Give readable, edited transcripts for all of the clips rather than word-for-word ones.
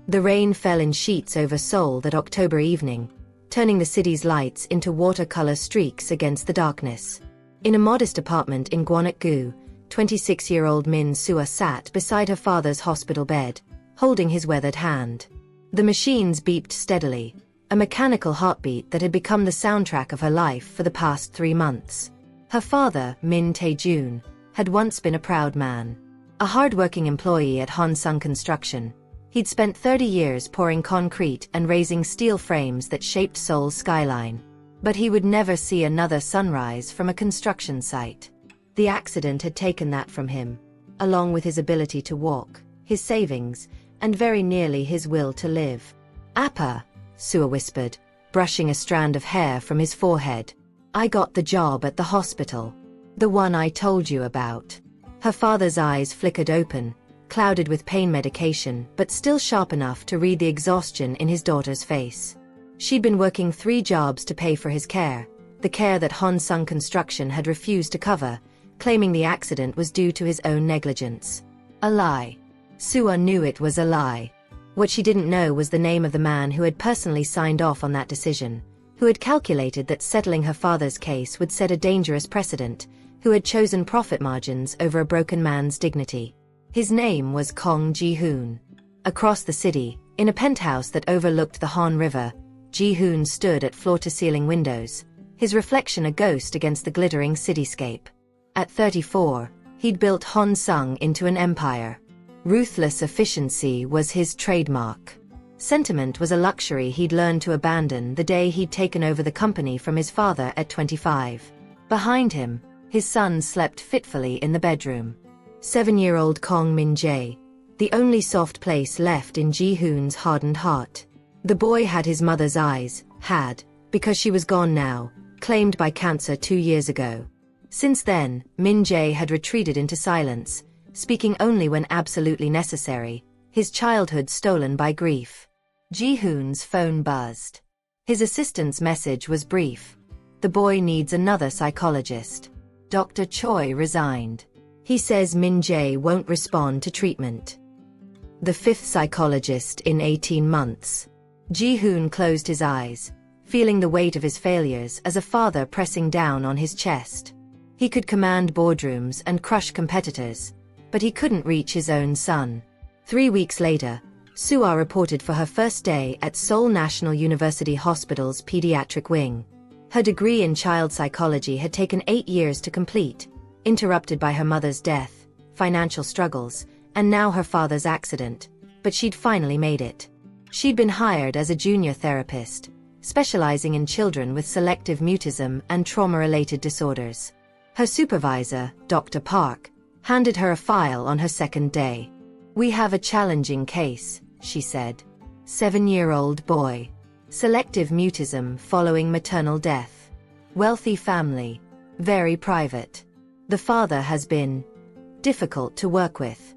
The rain fell in sheets over Seoul that October evening, turning the city's lights into watercolor streaks against the darkness. In a modest apartment in Gwanak-gu, 26-year-old Min Sua sat beside her father's hospital bed, holding his weathered hand. The machines beeped steadily, a mechanical heartbeat that had become the soundtrack of her life for the past 3 months. Her father, Min Tae-jun, had once been a proud man. A hard-working employee at Honsung Construction, he'd spent 30 years pouring concrete and raising steel frames that shaped Seoul's skyline. But he would never see another sunrise from a construction site. The accident had taken that from him, along with his ability to walk, his savings, and very nearly his will to live. "Appa," Sua whispered, brushing a strand of hair from his forehead. "I got the job at the hospital. The one I told you about." Her father's eyes flickered open, clouded with pain medication, but still sharp enough to read the exhaustion in his daughter's face. She'd been working 3 jobs to pay for his care, the care that Honsung Construction had refused to cover, claiming the accident was due to his own negligence. A lie. Sua knew it was a lie. What she didn't know was the name of the man who had personally signed off on that decision, who had calculated that settling her father's case would set a dangerous precedent, who had chosen profit margins over a broken man's dignity. His name was Kong Ji-hoon. Across the city, in a penthouse that overlooked the Han River, Ji-hoon stood at floor-to-ceiling windows, his reflection a ghost against the glittering cityscape. At 34, he'd built Honsung into an empire. Ruthless efficiency was his trademark. Sentiment was a luxury he'd learned to abandon the day he'd taken over the company from his father at 25. Behind him, his son slept fitfully in the bedroom. 7-year-old Kong Min-jae, the only soft place left in Ji-hoon's hardened heart. The boy had his mother's eyes, because she was gone now, claimed by cancer 2 years ago. Since then, Min-jae had retreated into silence, speaking only when absolutely necessary, his childhood stolen by grief. Ji-hoon's phone buzzed. His assistant's message was brief. "The boy needs another psychologist. Dr. Choi resigned. He says Min-jae won't respond to treatment." The 5th psychologist in 18 months. Ji-hoon closed his eyes, feeling the weight of his failures as a father pressing down on his chest. He could command boardrooms and crush competitors, but he couldn't reach his own son. 3 weeks later, Sua reported for her first day at Seoul National University Hospital's pediatric wing. Her degree in child psychology had taken 8 years to complete, interrupted by her mother's death, financial struggles, and now her father's accident, but she'd finally made it. She'd been hired as a junior therapist, specializing in children with selective mutism and trauma-related disorders. Her supervisor, Dr. Park, handed her a file on her second day. "We have a challenging case," she said. 7-year-old boy. Selective mutism following maternal death. Wealthy family. Very private. The father has been difficult to work with.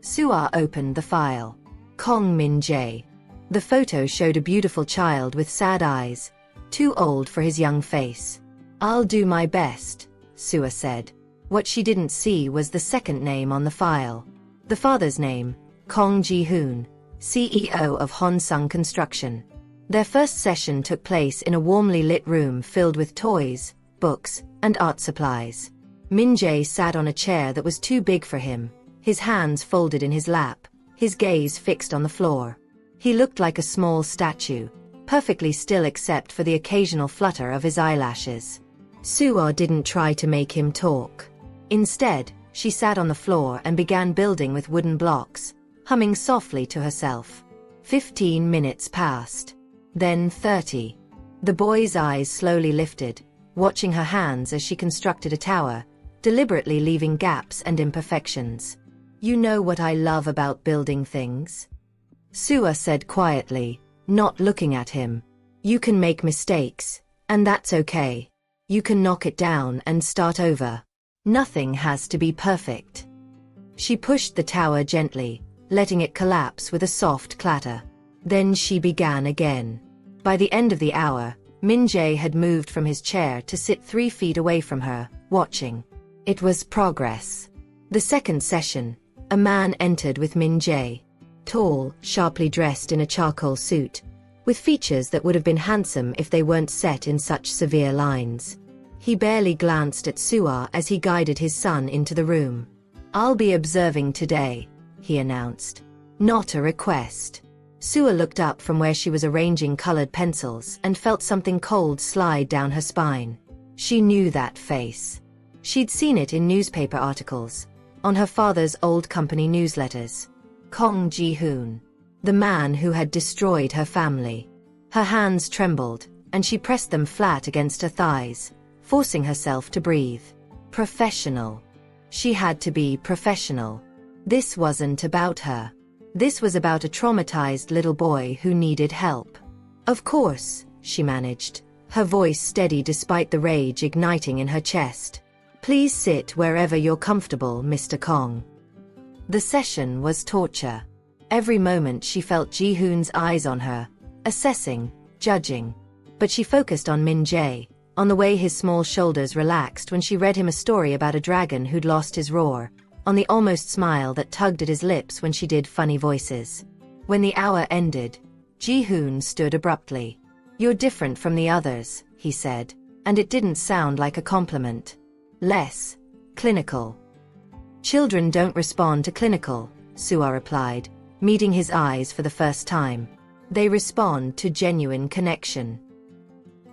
Sua opened the file. Kong Min-jae. The photo showed a beautiful child with sad eyes, too old for his young face. "I'll do my best," Sua said. What she didn't see was the second name on the file. The father's name, Kong Ji-hoon, CEO of Honsung Construction. Their first session took place in a warmly lit room filled with toys, books, and art supplies. Min-jae sat on a chair that was too big for him, his hands folded in his lap, his gaze fixed on the floor. He looked like a small statue, perfectly still except for the occasional flutter of his eyelashes. Sua didn't try to make him talk. Instead, she sat on the floor and began building with wooden blocks, humming softly to herself. 15 minutes passed. Then 30. The boy's eyes slowly lifted, watching her hands as she constructed a tower, deliberately leaving gaps and imperfections. "You know what I love about building things?" Sua said quietly, not looking at him. "You can make mistakes, and that's okay. You can knock it down and start over. Nothing has to be perfect." She pushed the tower gently, letting it collapse with a soft clatter. Then she began again. By the end of the hour, Min-jae had moved from his chair to sit 3 feet away from her, watching. It was progress. The second session, a man entered with Min-jae. Tall, sharply dressed in a charcoal suit, with features that would have been handsome if they weren't set in such severe lines. He barely glanced at Suar as he guided his son into the room. "I'll be observing today," he announced. "Not a request." Suar looked up from where she was arranging colored pencils and felt something cold slide down her spine. She knew that face. She'd seen it in newspaper articles, on her father's old company newsletters. Kong Ji-hoon, the man who had destroyed her family. Her hands trembled, and she pressed them flat against her thighs, forcing herself to breathe. Professional. She had to be professional. This wasn't about her. This was about a traumatized little boy who needed help. "Of course," she managed, her voice steady despite the rage igniting in her chest. "Please sit wherever you're comfortable, Mr. Kong." The session was torture. Every moment she felt Ji-hoon's eyes on her, assessing, judging. But she focused on Min Jae, on the way his small shoulders relaxed when she read him a story about a dragon who'd lost his roar, on the almost smile that tugged at his lips when she did funny voices. When the hour ended, Ji-hoon stood abruptly. "You're different from the others," he said, and it didn't sound like a compliment. Less clinical. "Children don't respond to clinical," Suar replied, meeting his eyes for the first time. "They respond to genuine connection."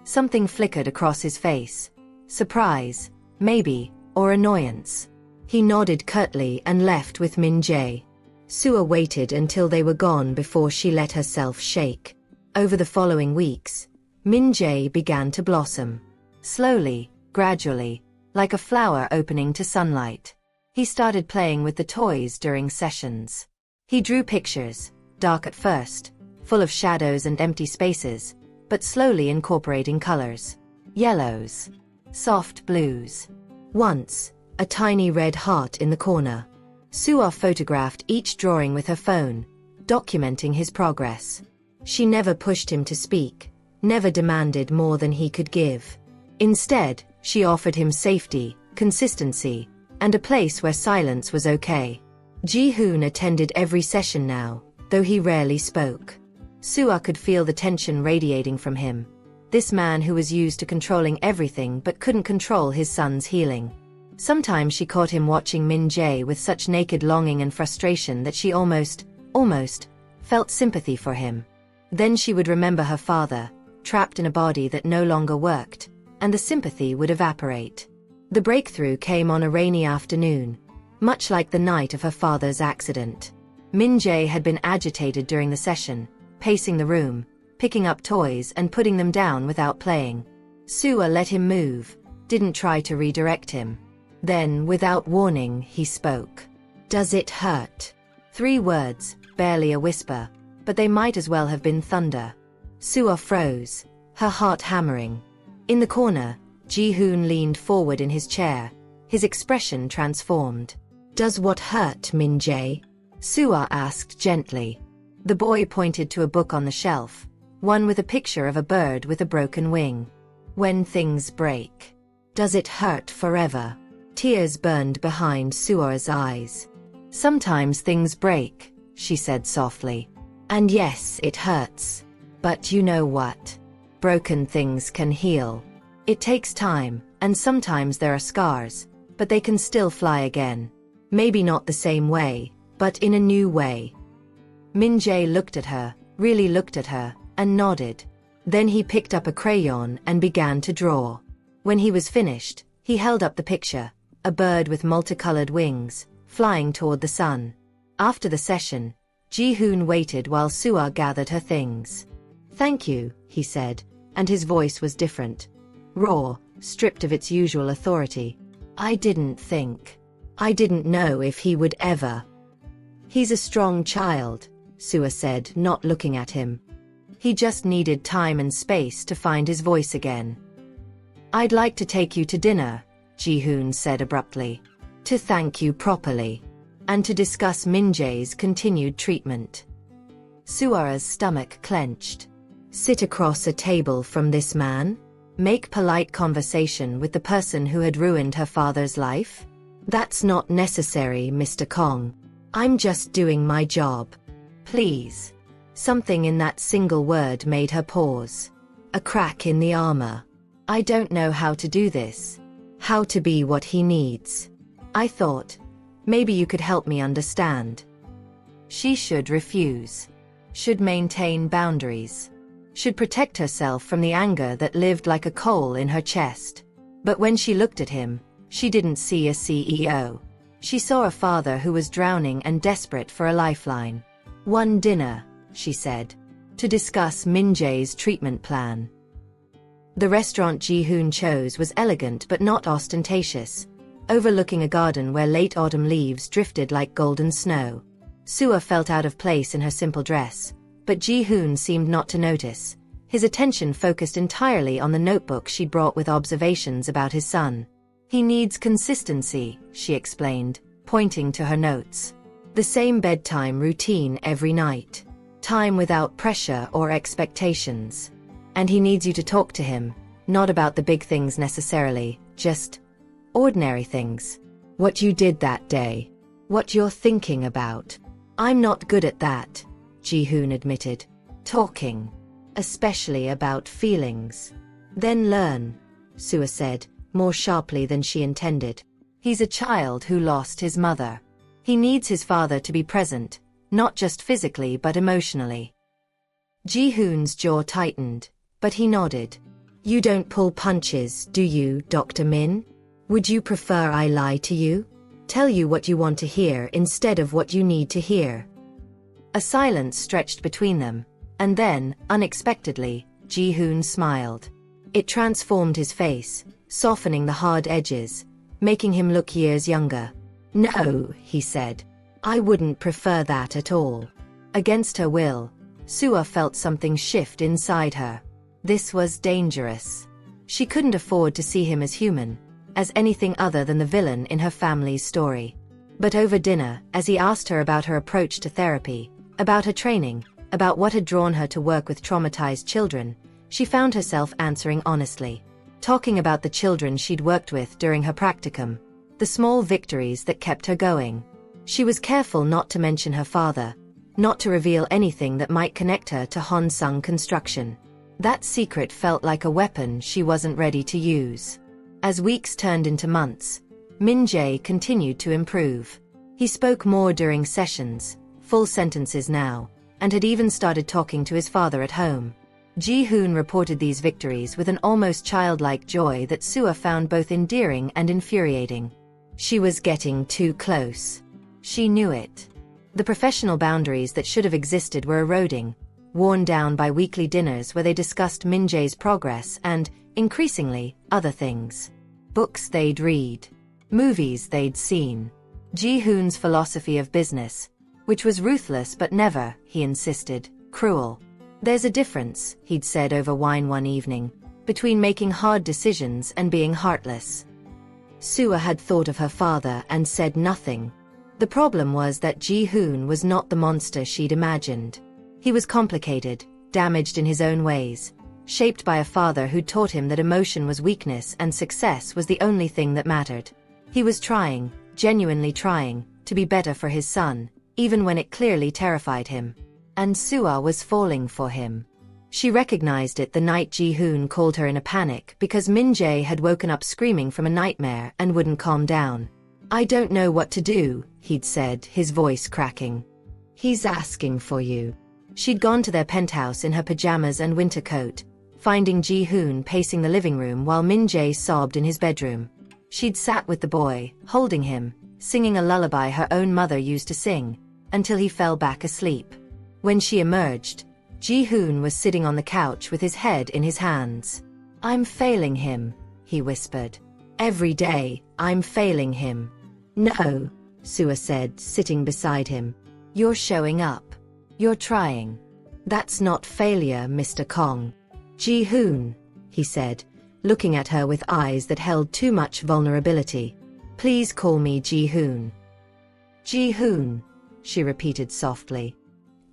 Something flickered across his face. Surprise, maybe, or annoyance. He nodded curtly and left with Min Jae. Suar waited until they were gone before she let herself shake. Over the following weeks, Min Jae began to blossom. Slowly, gradually, like a flower opening to sunlight. He started playing with the toys during sessions. He drew pictures, dark at first, full of shadows and empty spaces, but slowly incorporating colors. Yellows. Soft blues. Once, a tiny red heart in the corner. Suar photographed each drawing with her phone, documenting his progress. She never pushed him to speak, never demanded more than he could give. Instead, she offered him safety, consistency, and a place where silence was okay. Ji-hoon attended every session now, though he rarely spoke. Suar could feel the tension radiating from him. This man who was used to controlling everything but couldn't control his son's healing. Sometimes she caught him watching Min Jae with such naked longing and frustration that she almost felt sympathy for him. Then she would remember her father, trapped in a body that no longer worked, and the sympathy would evaporate. The breakthrough came on a rainy afternoon, much like the night of her father's accident. Min Jae had been agitated during the session, pacing the room, picking up toys and putting them down without playing. Suar let him move, didn't try to redirect him. Then, without warning, he spoke. "Does it hurt?" 3 words, barely a whisper, but they might as well have been thunder. Suar froze, her heart hammering. In the corner, Ji-hoon leaned forward in his chair, his expression transformed. "Does what hurt, Min Jae?" Suar asked gently. The boy pointed to a book on the shelf, one with a picture of a bird with a broken wing. "When things break. Does it hurt forever?" Tears burned behind Suar's eyes. "Sometimes things break," she said softly. "And yes, it hurts. But you know what? Broken things can heal. It takes time, and sometimes there are scars, but they can still fly again. Maybe not the same way, but in a new way." Min Jae looked at her, really looked at her, and nodded. Then he picked up a crayon and began to draw. When he was finished, he held up the picture, a bird with multicolored wings, flying toward the sun. After the session, Ji-hoon waited while Suar gathered her things. "Thank you," he said, and his voice was different. Raw, stripped of its usual authority. I didn't know if he would ever." "He's a strong child," Suar said, not looking at him. "He just needed time and space to find his voice again." "I'd like to take you to dinner," Ji-hoon said abruptly. "To thank you properly. And to discuss Min Jae's continued treatment." Suar's stomach clenched. Sit across a table from this man? Make polite conversation with the person who had ruined her father's life? "That's not necessary, Mr. Kong. I'm just doing my job. Please. Something in that single word made her pause. A crack in the armor. I don't know how to do this. How to be what he needs. I thought, maybe you could help me understand. She should refuse. Should maintain boundaries. Should protect herself from the anger that lived like a coal in her chest. But when she looked at him, she didn't see a CEO. She saw a father who was drowning and desperate for a lifeline. One dinner, she said, to discuss Min Jae's treatment plan. The restaurant Ji-hoon chose was elegant but not ostentatious, overlooking a garden where late autumn leaves drifted like golden snow. Sua felt out of place in her simple dress, but Ji-hoon seemed not to notice. His attention focused entirely on the notebook she'd brought with observations about his son. He needs consistency, she explained, pointing to her notes. The same bedtime routine every night. Time without pressure or expectations. And he needs you to talk to him, not about the big things necessarily, just ordinary things. What you did that day. What you're thinking about. I'm not good at that, Ji-hoon admitted. Talking. Especially about feelings. Then learn, Sua said, more sharply than she intended. He's a child who lost his mother. He needs his father to be present, not just physically but emotionally. Ji-hoon's jaw tightened, but he nodded. You don't pull punches, do you, Dr. Min? Would you prefer I lie to you? Tell you what you want to hear instead of what you need to hear. A silence stretched between them, and then, unexpectedly, Ji-hoon smiled. It transformed his face, softening the hard edges, making him look years younger. No, he said. I wouldn't prefer that at all. Against her will, Sua felt something shift inside her. This was dangerous. She couldn't afford to see him as human, as anything other than the villain in her family's story. But over dinner, as he asked her about her approach to therapy, about her training, about what had drawn her to work with traumatized children, she found herself answering honestly. Talking about the children she'd worked with during her practicum. The small victories that kept her going. She was careful not to mention her father, not to reveal anything that might connect her to Honsung Construction. That secret felt like a weapon she wasn't ready to use. As weeks turned into months, Min Jae continued to improve. He spoke more during sessions, full sentences now, and had even started talking to his father at home. Ji-hoon reported these victories with an almost childlike joy that Sua found both endearing and infuriating. She was getting too close. She knew it. The professional boundaries that should have existed were eroding, worn down by weekly dinners where they discussed Min Jae's progress and, increasingly, other things. Books they'd read. Movies they'd seen. Ji-hoon's philosophy of business, which was ruthless but never, he insisted, cruel. There's a difference, he'd said over wine one evening, between making hard decisions and being heartless. Sua had thought of her father and said nothing. The problem was that Ji-hoon was not the monster she'd imagined. He was complicated, damaged in his own ways, shaped by a father who'd taught him that emotion was weakness and success was the only thing that mattered. He was trying, genuinely trying, to be better for his son, even when it clearly terrified him. And Sua was falling for him. She recognized it the night Ji-hoon called her in a panic because Min Jae had woken up screaming from a nightmare and wouldn't calm down. I don't know what to do, he'd said, his voice cracking. He's asking for you. She'd gone to their penthouse in her pajamas and winter coat, finding Ji-hoon pacing the living room while Min Jae sobbed in his bedroom. She'd sat with the boy, holding him, singing a lullaby her own mother used to sing, until he fell back asleep. When she emerged, Ji-hoon was sitting on the couch with his head in his hands. I'm failing him, he whispered. Every day, I'm failing him. No, Sua said, sitting beside him. You're showing up. You're trying. That's not failure, Mr. Kong. Ji-hoon, he said, looking at her with eyes that held too much vulnerability. Please call me Ji-hoon. Ji-hoon, she repeated softly.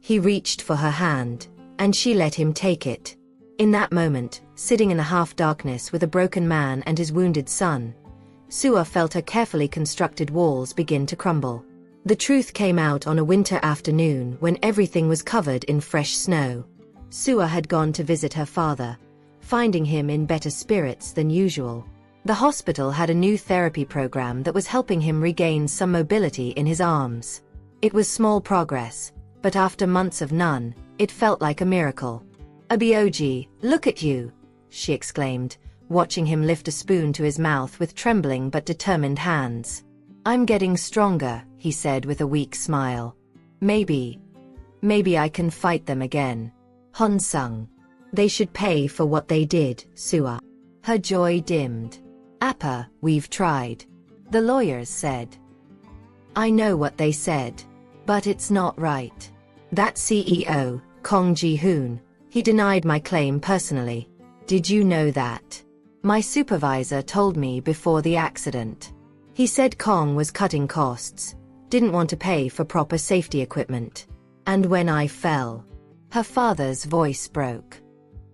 He reached for her hand, and she let him take it. In that moment, sitting in the half-darkness with a broken man and his wounded son, Sua felt her carefully constructed walls begin to crumble. The truth came out on a winter afternoon when everything was covered in fresh snow. Sua had gone to visit her father, finding him in better spirits than usual. The hospital had a new therapy program that was helping him regain some mobility in his arms. It was small progress, but after months of none, it felt like a miracle. "Abioji, look at you," she exclaimed, watching him lift a spoon to his mouth with trembling but determined hands. "I'm getting stronger," he said with a weak smile. Maybe I can fight them again. Honsung. They should pay for what they did, Sua." Her joy dimmed. "Appa, we've tried," the lawyers said. "I know what they said. But it's not right. That CEO, Kong Ji-hoon, he denied my claim personally. Did you know that? My supervisor told me before the accident. He said Kong was cutting costs, didn't want to pay for proper safety equipment. And when I fell," her father's voice broke,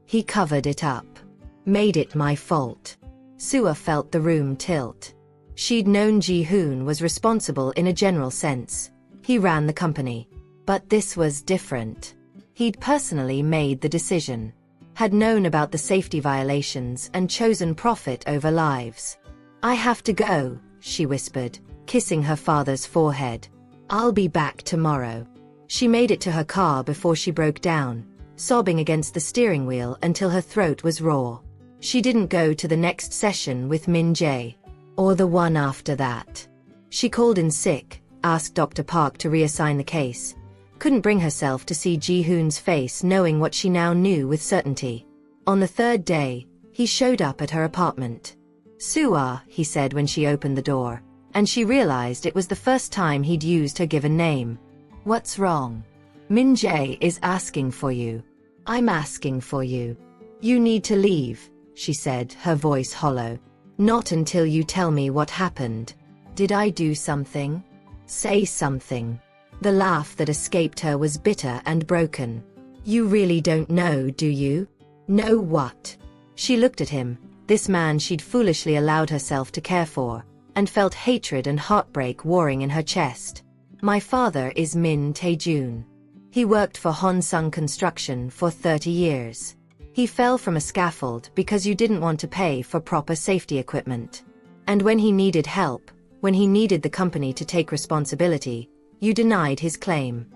"he covered it up. Made it my fault." Sua felt the room tilt. She'd known Ji-hoon was responsible in a general sense. He ran the company. But this was different. He'd personally made the decision, had known about the safety violations and chosen profit over lives. "I have to go," she whispered, kissing her father's forehead. "I'll be back tomorrow." She made it to her car before she broke down, sobbing against the steering wheel until her throat was raw. She didn't go to the next session with Min Jae, or the one after that. She called in sick, asked Dr. Park to reassign the case, couldn't bring herself to see Ji-hoon's face knowing what she now knew with certainty. On the third day, he showed up at her apartment. "Sua," he said when she opened the door, and she realized it was the first time he'd used her given name. "What's wrong?" "Min Jae is asking for you." "I'm asking for you." "You need to leave," she said, her voice hollow. "Not until you tell me what happened." "Did I do something?" "Say something." The laugh that escaped her was bitter and broken. "You really don't know, do you?" "Know what?" She looked at him, this man she'd foolishly allowed herself to care for, and felt hatred and heartbreak warring in her chest. "My father is Min Tae-jun. He worked for Honsung Construction for 30 years. He fell from a scaffold because you didn't want to pay for proper safety equipment. And when he needed help, when he needed the company to take responsibility, you denied his claim."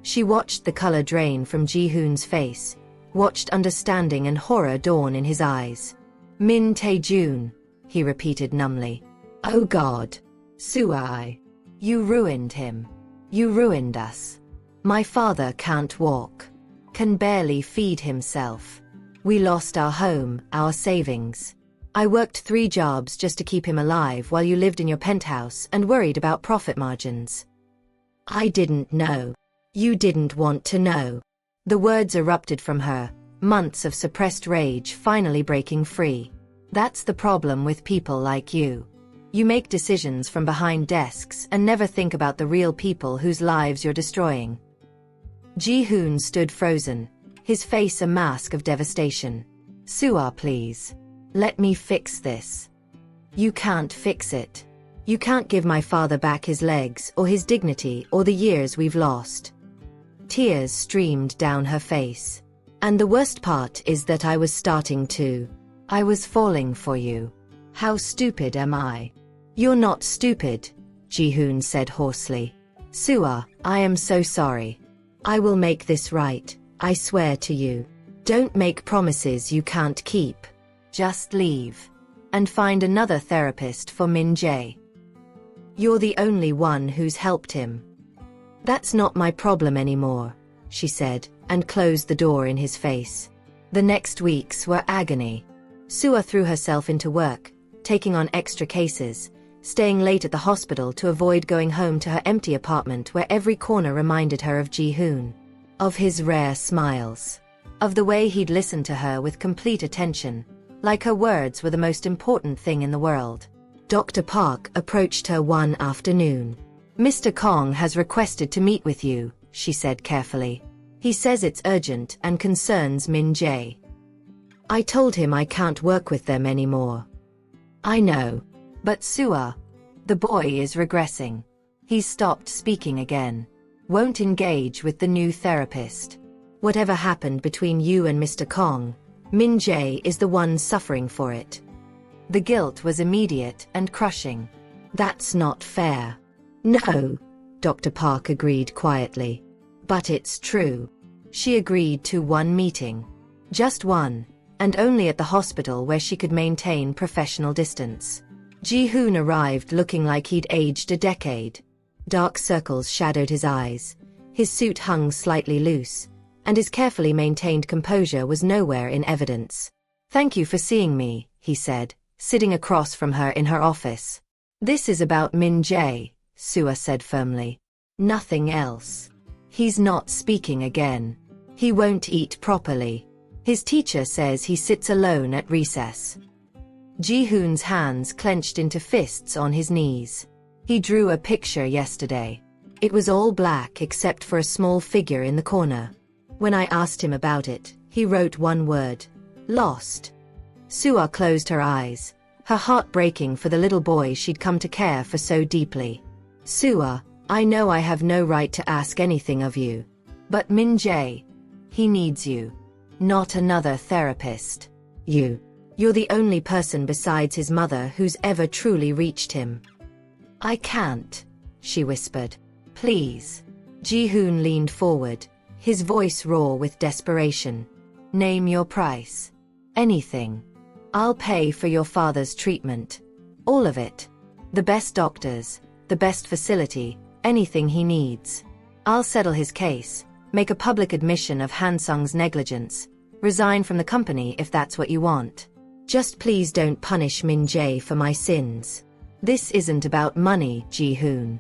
She watched the color drain from Ji-hoon's face, watched understanding and horror dawn in his eyes. "Min Tae-jun," he repeated numbly. "Oh God. Sua, you ruined him. You ruined us. My father can't walk. Can barely feed himself. We lost our home, our savings. I worked 3 jobs just to keep him alive while you lived in your penthouse and worried about profit margins. I didn't know. You didn't want to know." The words erupted from her, months of suppressed rage finally breaking free. "That's the problem with people like you. You make decisions from behind desks and never think about the real people whose lives you're destroying." Ji-hoon stood frozen, his face a mask of devastation. "Sua, please. Let me fix this." "You can't fix it. You can't give my father back his legs or his dignity or the years we've lost." Tears streamed down her face. "And the worst part is that I was starting to. I was falling for you. How stupid am I?" "You're not stupid," Ji-hoon said hoarsely. "Sua, I am so sorry. I will make this right, I swear to you. Don't make promises you can't keep. Just leave. And find another therapist for Min Jae. You're the only one who's helped him." "That's not my problem anymore," she said, and closed the door in his face. The next weeks were agony. Sua threw herself into work, taking on extra cases, staying late at the hospital to avoid going home to her empty apartment where every corner reminded her of Ji-hoon, of his rare smiles, of the way he'd listened to her with complete attention, like her words were the most important thing in the world. Dr. Park approached her one afternoon. "Mr. Kong has requested to meet with you," she said carefully. "He says it's urgent and concerns Min Jae." "I told him I can't work with them anymore." "I know. But Sua, the boy is regressing. He's stopped speaking again. Won't engage with the new therapist. Whatever happened between you and Mr. Kong, Min Jae is the one suffering for it. The guilt was immediate and crushing. That's not fair. No, Dr. Park agreed quietly. But it's true. She agreed to one meeting. Just one, and only at the hospital where she could maintain professional distance. Ji-hoon arrived looking like he'd aged a decade. Dark circles shadowed his eyes. His suit hung slightly loose, and his carefully maintained composure was nowhere in evidence. "Thank you for seeing me," he said, sitting across from her in her office. "This is about Min Jae," Sua said firmly. "Nothing else." He's not speaking again. He won't eat properly. His teacher says he sits alone at recess. Ji-hoon's hands clenched into fists on his knees. He drew a picture yesterday. It was all black except for a small figure in the corner. When I asked him about it, he wrote one word: lost. Sua closed her eyes, her heart breaking for the little boy she'd come to care for so deeply. "Sua, I know I have no right to ask anything of you. But Min Jae, he needs you. Not another therapist. You're the only person besides his mother who's ever truly reached him." "I can't," she whispered. "Please." Ji-hoon leaned forward, his voice raw with desperation. "Name your price. Anything. I'll pay for your father's treatment. All of it. The best doctors, the best facility, anything he needs. I'll settle his case, make a public admission of Hansung's negligence, resign from the company if that's what you want. Just please don't punish Min Jae for my sins. This isn't about money, Ji-hoon."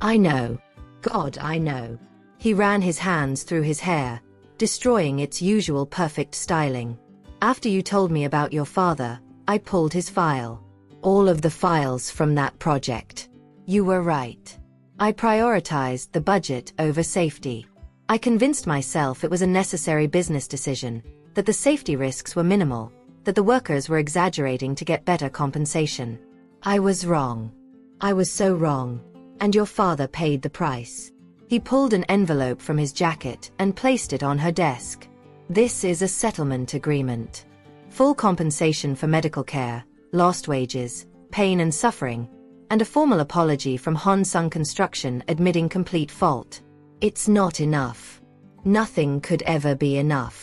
"I know. God, I know." He ran his hands through his hair, destroying its usual perfect styling. "After you told me about your father, I pulled his file. All of the files from that project. You were right. I prioritized the budget over safety. I convinced myself it was a necessary business decision, that the safety risks were minimal, that the workers were exaggerating to get better compensation. I was wrong. I was so wrong. And your father paid the price." He pulled an envelope from his jacket and placed it on her desk. "This is a settlement agreement. Full compensation for medical care, lost wages, pain and suffering, and a formal apology from Hansung Construction admitting complete fault. It's not enough. Nothing could ever be enough.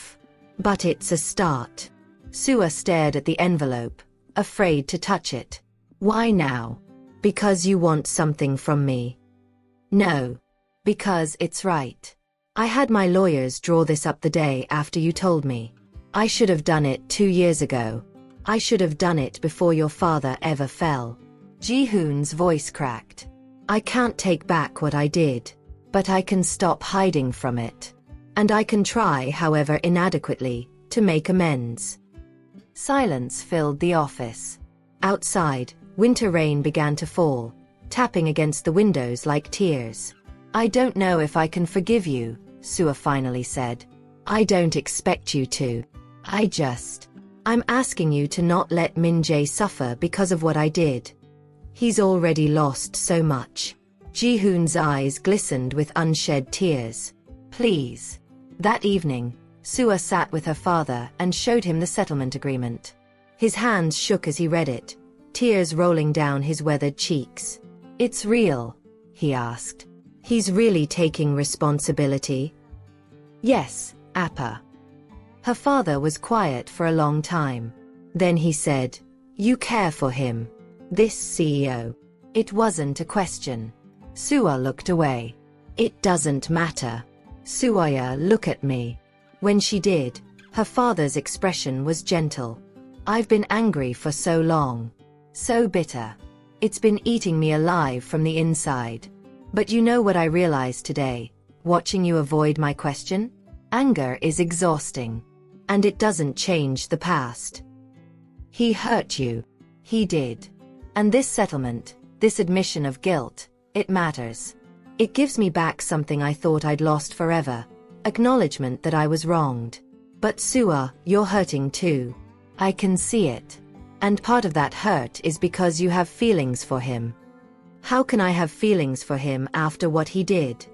But it's a start." Sua stared at the envelope, afraid to touch it. "Why now? Because you want something from me?" "No. Because it's right. I had my lawyers draw this up the day after you told me. I should have done it 2 years ago. I should have done it before your father ever fell." Ji-hoon's voice cracked. "I can't take back what I did. But I can stop hiding from it. And I can try, however inadequately, to make amends." Silence filled the office. Outside, winter rain began to fall, tapping against the windows like tears. "I don't know if I can forgive you," Sua finally said. "I don't expect you to. I'm asking you to not let Min Jae suffer because of what I did. He's already lost so much." Ji-hoon's eyes glistened with unshed tears. "Please." That evening, Sua sat with her father and showed him the settlement agreement. His hands shook as he read it, tears rolling down his weathered cheeks. "It's real?" he asked. "He's really taking responsibility?" "Yes, Appa." Her father was quiet for a long time. Then he said, "You care for him. This CEO." It wasn't a question. Sua looked away. "It doesn't matter. Suaya, look at me." When she did, her father's expression was gentle. "I've been angry for so long. So bitter. It's been eating me alive from the inside. But you know what I realized today, watching you avoid my question? Anger is exhausting. And it doesn't change the past. He hurt you. He did. And this settlement, this admission of guilt, it matters. It gives me back something I thought I'd lost forever, acknowledgement that I was wronged. But Sua, you're hurting too. I can see it. And part of that hurt is because you have feelings for him." How can I have feelings for him after what he did?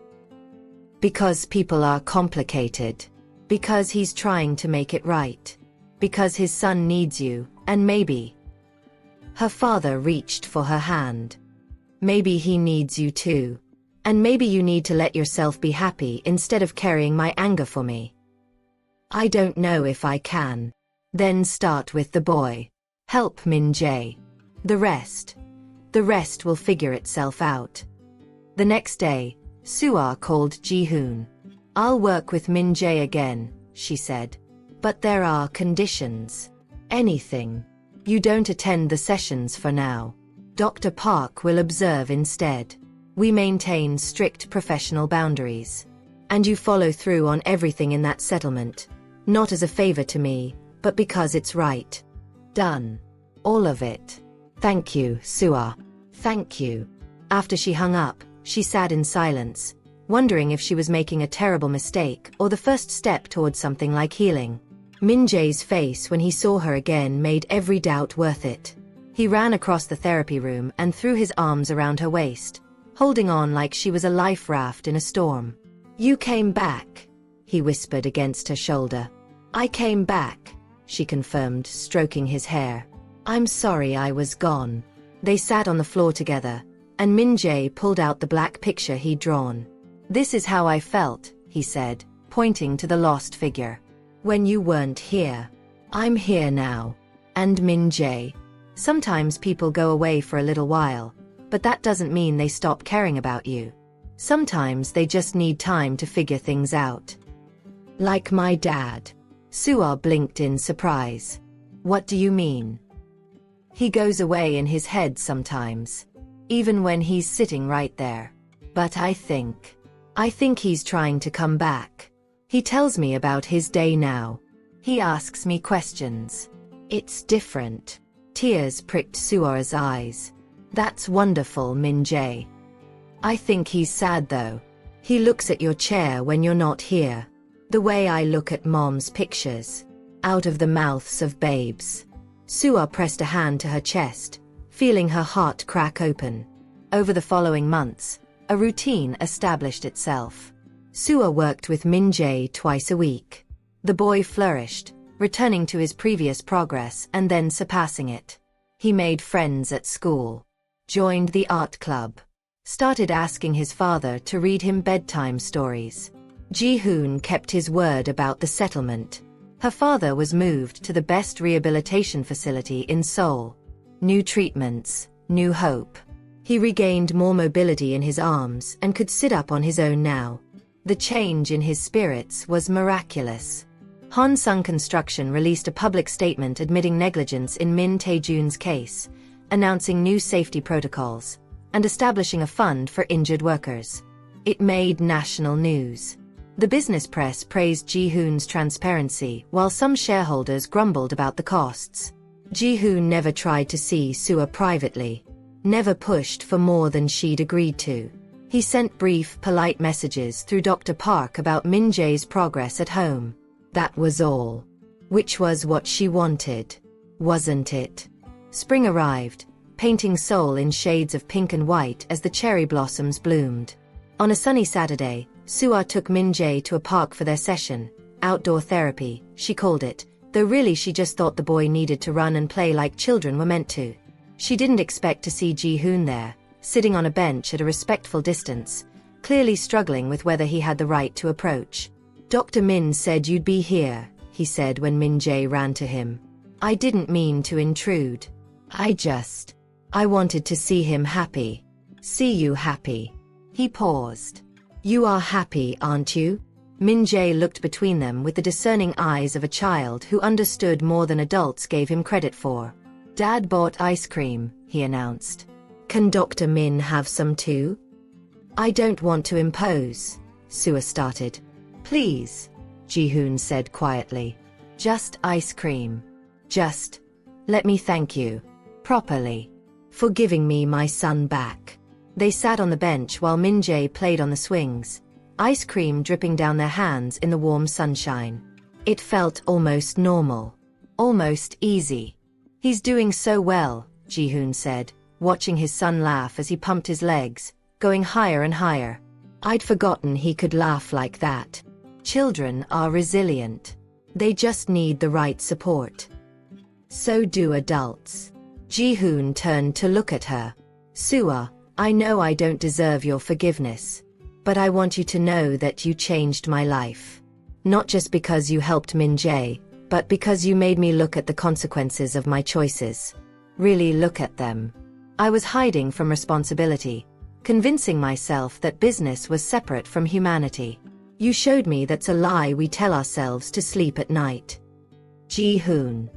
Because people are complicated. Because he's trying to make it right. Because his son needs you, and maybe. Her father reached for her hand. Maybe he needs you too. And maybe you need to let yourself be happy instead of carrying my anger for me. I don't know if I can. Then start with the boy. Help Min Jae. The rest will figure itself out. The next day, Suah called Ji-hoon. I'll work with Min Jae again, she said. But there are conditions. Anything. You don't attend the sessions for now. Dr. Park will observe instead. We maintain strict professional boundaries. And you follow through on everything in that settlement. Not as a favor to me, but because it's right. Done. All of it. Thank you, Suah. Thank you. After she hung up, she sat in silence, wondering if she was making a terrible mistake or the first step towards something like healing. Min Jae's face when he saw her again made every doubt worth it. He ran across the therapy room and threw his arms around her waist, holding on like she was a life raft in a storm. You came back, he whispered against her shoulder. I came back, she confirmed, stroking his hair. I'm sorry I was gone. They sat on the floor together, and Min Jae pulled out the black picture he'd drawn. This is how I felt, he said, pointing to the lost figure. When you weren't here. I'm here now. And Min Jae. Sometimes people go away for a little while, but that doesn't mean they stop caring about you. Sometimes they just need time to figure things out. Like my dad. Suah blinked in surprise. What do you mean? He goes away in his head sometimes. Even when he's sitting right there. But I think he's trying to come back. He tells me about his day now. He asks me questions. It's different. Tears pricked Suah's eyes. That's wonderful, Min Jae. I think he's sad though. He looks at your chair when you're not here. The way I look at Mom's pictures. Out of the mouths of babes. Suah pressed a hand to her chest, feeling her heart crack open. Over the following months, a routine established itself. Suah worked with Min Jae twice a week. The boy flourished, returning to his previous progress and then surpassing it. He made friends at school. Joined the art club. Started asking his father to read him bedtime stories. Ji-hoon kept his word about the settlement. Her father was moved to the best rehabilitation facility in Seoul. New treatments, new hope. He regained more mobility in his arms and could sit up on his own now. The change in his spirits was miraculous. Hansung Construction released a public statement admitting negligence in Min Tae-jun's case, announcing new safety protocols, and establishing a fund for injured workers. It made national news. The business press praised Ji-hoon's transparency, while some shareholders grumbled about the costs. Ji-hoon never tried to see Suah privately. Never pushed for more than she'd agreed to. He sent brief, polite messages through Dr. Park about Min Jae's progress at home. That was all. Which was what she wanted. Wasn't it? Spring arrived, painting Seoul in shades of pink and white as the cherry blossoms bloomed. On a sunny Saturday, Suah took Min Jae to a park for their session, outdoor therapy, she called it, though really she just thought the boy needed to run and play like children were meant to. She didn't expect to see Ji-hoon there, sitting on a bench at a respectful distance, clearly struggling with whether he had the right to approach. Dr. Min said you'd be here, he said when Min Jae ran to him. I didn't mean to intrude. I wanted to see him happy. See you happy. He paused. You are happy, aren't you? Min Jae looked between them with the discerning eyes of a child who understood more than adults gave him credit for. Dad bought ice cream, he announced. Can Dr. Min have some too? I don't want to impose, Suah started. Please, Ji-hoon said quietly. Just ice cream. Just, let me thank you, properly, for giving me my son back. They sat on the bench while Min Jae played on the swings, ice cream dripping down their hands in the warm sunshine. It felt almost normal. Almost easy. He's doing so well, Ji-hoon said, watching his son laugh as he pumped his legs, going higher and higher. I'd forgotten he could laugh like that. Children are resilient. They just need the right support. So do adults. Ji-hoon turned to look at her. Suah, I know I don't deserve your forgiveness, but I want you to know that you changed my life. Not just because you helped Min-jae, but because you made me look at the consequences of my choices. Really look at them. I was hiding from responsibility, convincing myself that business was separate from humanity. You showed me that's a lie we tell ourselves to sleep at night. Ji-hoon.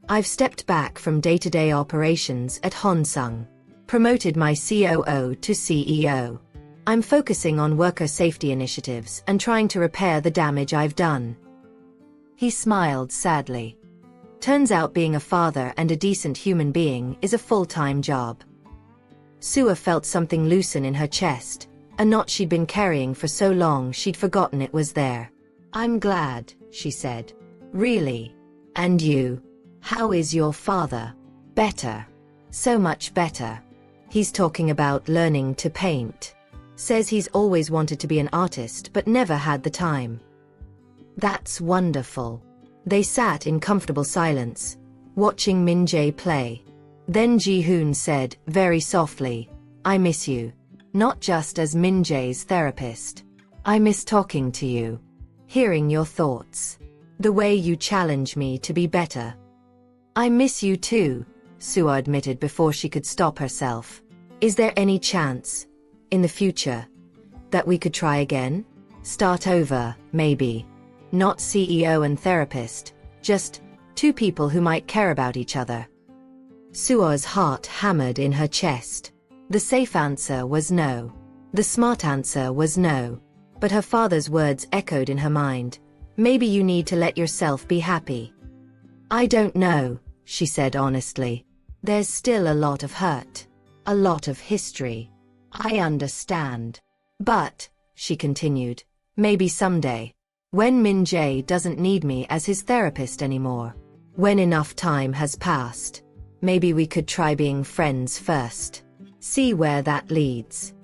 I've stepped back from day-to-day operations at Honsung, promoted my COO to CEO. I'm focusing on worker safety initiatives and trying to repair the damage I've done. He smiled sadly. Turns out being a father and a decent human being is a full-time job. Suah felt something loosen in her chest, a knot she'd been carrying for so long she'd forgotten it was there. I'm glad, she said. Really? And you? How is your father? Better. So much better. He's talking about learning to paint. Says he's always wanted to be an artist but never had the time. That's wonderful. They sat in comfortable silence, watching Min-jae play. Then Ji-hoon said, very softly, I miss you. Not just as Min-jae's therapist. I miss talking to you. Hearing your thoughts. The way you challenge me to be better. I miss you too, Suah admitted before she could stop herself. Is there any chance, in the future, that we could try again? Start over, maybe. Not CEO and therapist, just two people who might care about each other. Suah's heart hammered in her chest. The safe answer was no. The smart answer was no. But her father's words echoed in her mind. Maybe you need to let yourself be happy. I don't know, she said honestly. There's still a lot of hurt. A lot of history. I understand. But, she continued, maybe someday. When Min-jae doesn't need me as his therapist anymore. When enough time has passed. Maybe we could try being friends first. See where that leads.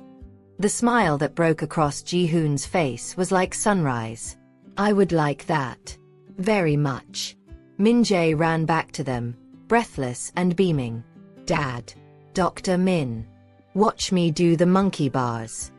The smile that broke across Ji-hoon's face was like sunrise. I would like that. Very much. Min-jae ran back to them, breathless and beaming. Dad. Dr. Min. Watch me do the monkey bars.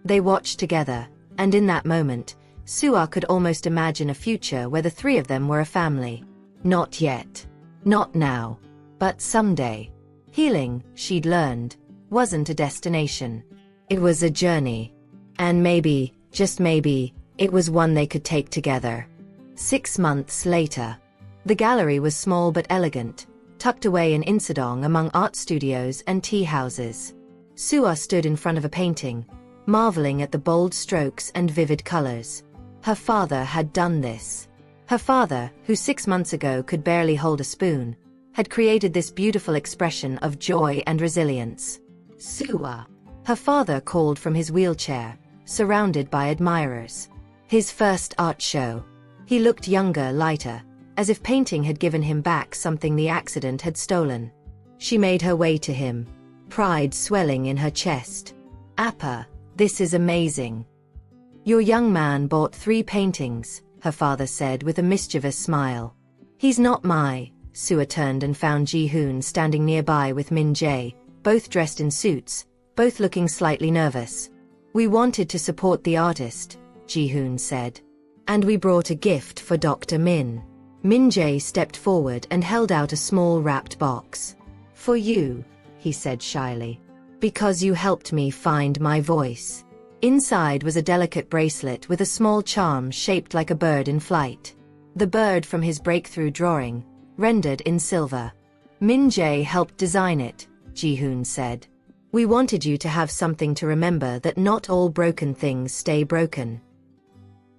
They watched together, and in that moment, Suah could almost imagine a future where the three of them were a family. Not yet. Not now. But someday. Healing, she'd learned, wasn't a destination. It was a journey. And maybe, just maybe, it was one they could take together. 6 months later. The gallery was small but elegant, tucked away in Insadong among art studios and tea houses. Suah stood in front of a painting, marveling at the bold strokes and vivid colors. Her father had done this. Her father, who 6 months ago could barely hold a spoon, had created this beautiful expression of joy and resilience. Suah. Her father called from his wheelchair, surrounded by admirers. His first art show. He looked younger, lighter, as if painting had given him back something the accident had stolen. She made her way to him, pride swelling in her chest. Appa, this is amazing. Your young man bought 3 paintings, her father said with a mischievous smile. He's not my. Suah turned and found Ji-hoon standing nearby with Min-jae, both dressed in suits, both looking slightly nervous. We wanted to support the artist, Ji-hoon said. And we brought a gift for Dr. Min. Min-jae stepped forward and held out a small wrapped box. For you, he said shyly. Because you helped me find my voice. Inside was a delicate bracelet with a small charm shaped like a bird in flight. The bird from his breakthrough drawing, rendered in silver. Min-jae helped design it, Ji-hoon said. We wanted you to have something to remember that not all broken things stay broken.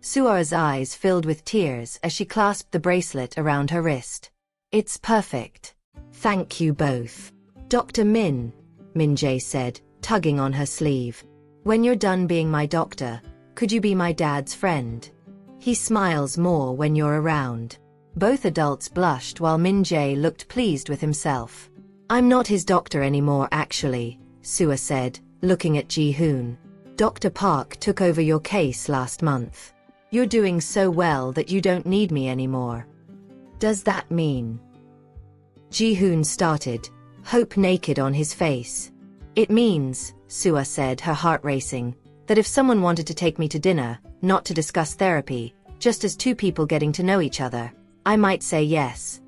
Suah's eyes filled with tears as she clasped the bracelet around her wrist. It's perfect. Thank you both. Dr. Min, Min-jae said, tugging on her sleeve. When you're done being my doctor, could you be my dad's friend? He smiles more when you're around. Both adults blushed while Min-jae looked pleased with himself. I'm not his doctor anymore actually, Sua said, looking at Ji-hoon. Dr. Park took over your case last month. You're doing so well that you don't need me anymore. Does that mean? Ji-hoon started, hope naked on his face. It means, Sua said, her heart racing, that if someone wanted to take me to dinner, not to discuss therapy, just as two people getting to know each other, I might say yes.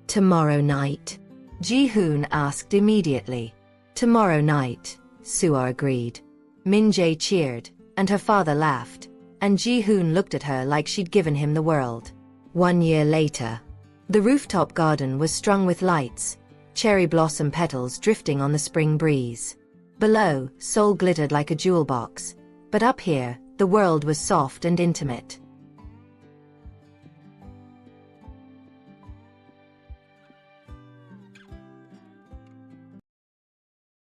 Tomorrow night? Ji-hoon asked immediately. Tomorrow night, Sua agreed. Min-jae cheered, and her father laughed, and Ji-hoon looked at her like she'd given him the world. 1 year later. The rooftop garden was strung with lights, cherry blossom petals drifting on the spring breeze. Below, Seoul glittered like a jewel box, but up here, the world was soft and intimate.